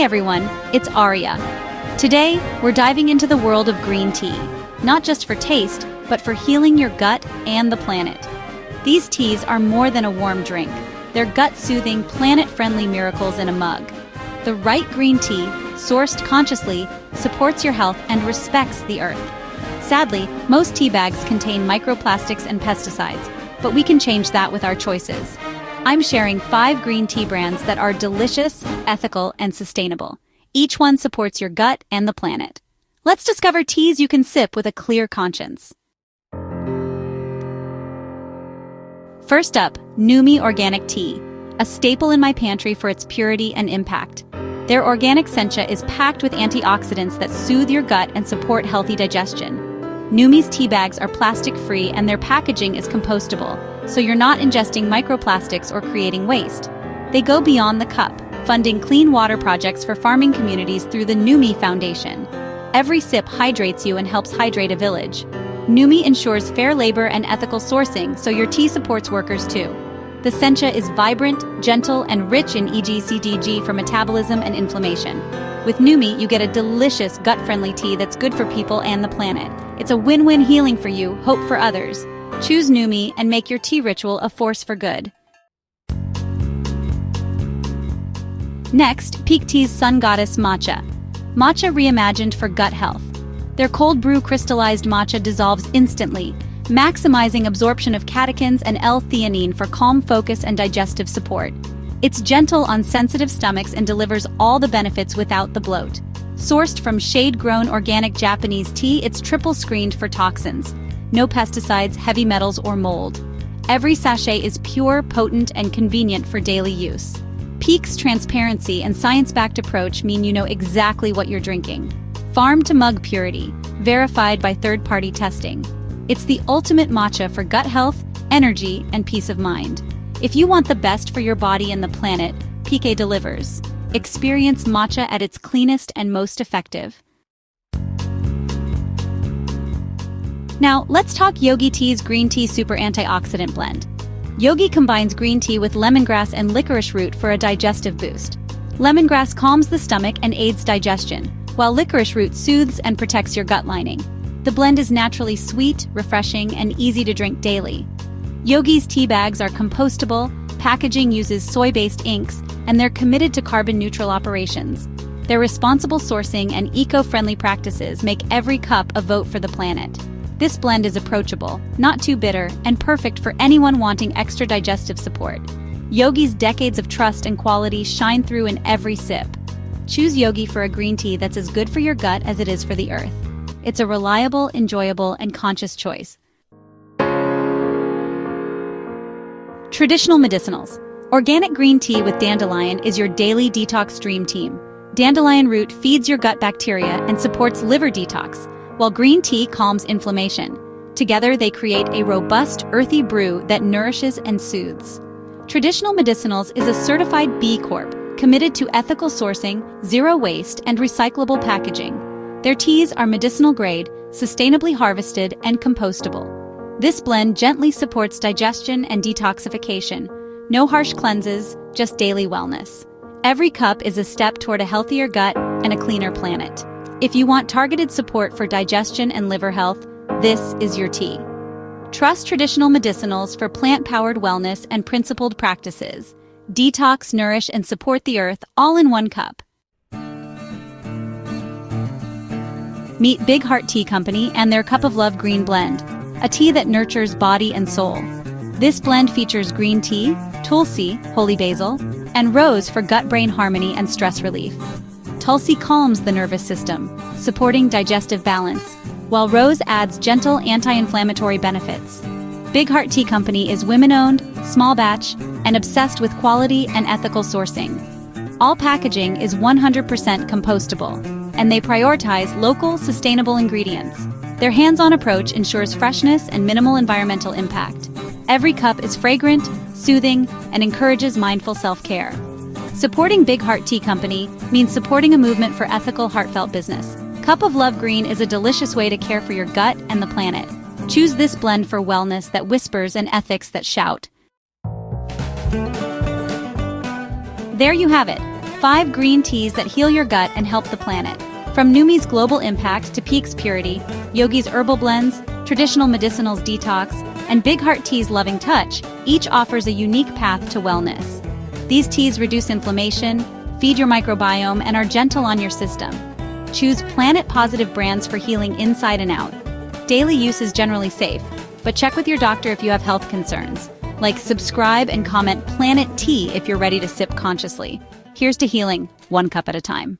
Hey everyone, it's Arya. Today, we're diving into the world of green tea, not just for taste, but for healing your gut and the planet. These teas are more than a warm drink. They're gut-soothing, planet-friendly miracles in a mug. The right green tea, sourced consciously, supports your health and respects the earth. Sadly, most tea bags contain microplastics and pesticides, but we can change that with our choices. I'm sharing 5 green tea brands that are delicious, ethical, and sustainable. Each one supports your gut and the planet. Let's discover teas you can sip with a clear conscience. First up, Numi Organic Tea, a staple in my pantry for its purity and impact. Their organic sencha is packed with antioxidants that soothe your gut and support healthy digestion. Numi's tea bags are plastic-free and their packaging is compostable, so you're not ingesting microplastics or creating waste. They go beyond the cup, funding clean water projects for farming communities through the Numi Foundation. Every sip hydrates you and helps hydrate a village. Numi ensures fair labor and ethical sourcing, so your tea supports workers too. The sencha is vibrant, gentle, and rich in EGCDG for metabolism and inflammation. With Numi, you get a delicious, gut-friendly tea that's good for people and the planet. It's a win-win healing for you, hope for others. Choose Numi and make your tea ritual a force for good. Next, Pique Tea's Sun Goddess Matcha. Matcha reimagined for gut health. Their cold brew crystallized matcha dissolves instantly, maximizing absorption of catechins and L-theanine for calm focus and digestive support. It's gentle on sensitive stomachs and delivers all the benefits without the bloat. Sourced from shade-grown organic Japanese tea, it's triple-screened for toxins. No pesticides, heavy metals, or mold. Every sachet is pure, potent, and convenient for daily use. Pique's transparency and science-backed approach mean you know exactly what you're drinking. Farm-to-mug purity, verified by third-party testing. It's the ultimate matcha for gut health, energy, and peace of mind. If you want the best for your body and the planet, Pique delivers. Experience matcha at its cleanest and most effective. Now, let's talk Yogi Tea's Green Tea Super Antioxidant Blend. Yogi combines green tea with lemongrass and licorice root for a digestive boost. Lemongrass calms the stomach and aids digestion, while licorice root soothes and protects your gut lining. The blend is naturally sweet, refreshing, and easy to drink daily. Yogi's tea bags are compostable, packaging uses soy-based inks, and they're committed to carbon-neutral operations. Their responsible sourcing and eco-friendly practices make every cup a vote for the planet. This blend is approachable, not too bitter, and perfect for anyone wanting extra digestive support. Yogi's decades of trust and quality shine through in every sip. Choose Yogi for a green tea that's as good for your gut as it is for the earth. It's a reliable, enjoyable, and conscious choice. Traditional Medicinals. Organic green tea with dandelion is your daily detox dream team. Dandelion root feeds your gut bacteria and supports liver detox, while green tea calms inflammation. Together, they create a robust, earthy brew that nourishes and soothes. Traditional Medicinals is a certified B Corp, committed to ethical sourcing, zero waste, and recyclable packaging. Their teas are medicinal grade, sustainably harvested, and compostable. This blend gently supports digestion and detoxification. No harsh cleanses, just daily wellness. Every cup is a step toward a healthier gut and a cleaner planet. If you want targeted support for digestion and liver health, this is your tea. Trust Traditional Medicinals for plant-powered wellness and principled practices. Detox, nourish, and support the earth all in one cup. Meet Big Heart Tea Company and their Cup of Love Green Blend, a tea that nurtures body and soul. This blend features green tea, tulsi, holy basil, and rose for gut-brain harmony and stress relief. Tulsi calms the nervous system, supporting digestive balance, while rose adds gentle anti-inflammatory benefits. Big Heart Tea Company is women-owned, small batch, and obsessed with quality and ethical sourcing. All packaging is 100% compostable, and they prioritize local, sustainable ingredients. Their hands-on approach ensures freshness and minimal environmental impact. Every cup is fragrant, soothing, and encourages mindful self-care. Supporting Big Heart Tea Company means supporting a movement for ethical, heartfelt business. Cup of Love Green is a delicious way to care for your gut and the planet. Choose this blend for wellness that whispers and ethics that shout. There you have it, 5 green teas that heal your gut and help the planet. From Numi's global impact to Pique's purity, Yogi's herbal blends, traditional medicinals detox, and Big Heart Tea's loving touch, each offers a unique path to wellness. These teas reduce inflammation, feed your microbiome, and are gentle on your system. Choose planet-positive brands for healing inside and out. Daily use is generally safe, but check with your doctor if you have health concerns. Like, subscribe and comment Planet Tea if you're ready to sip consciously. Here's to healing, one cup at a time.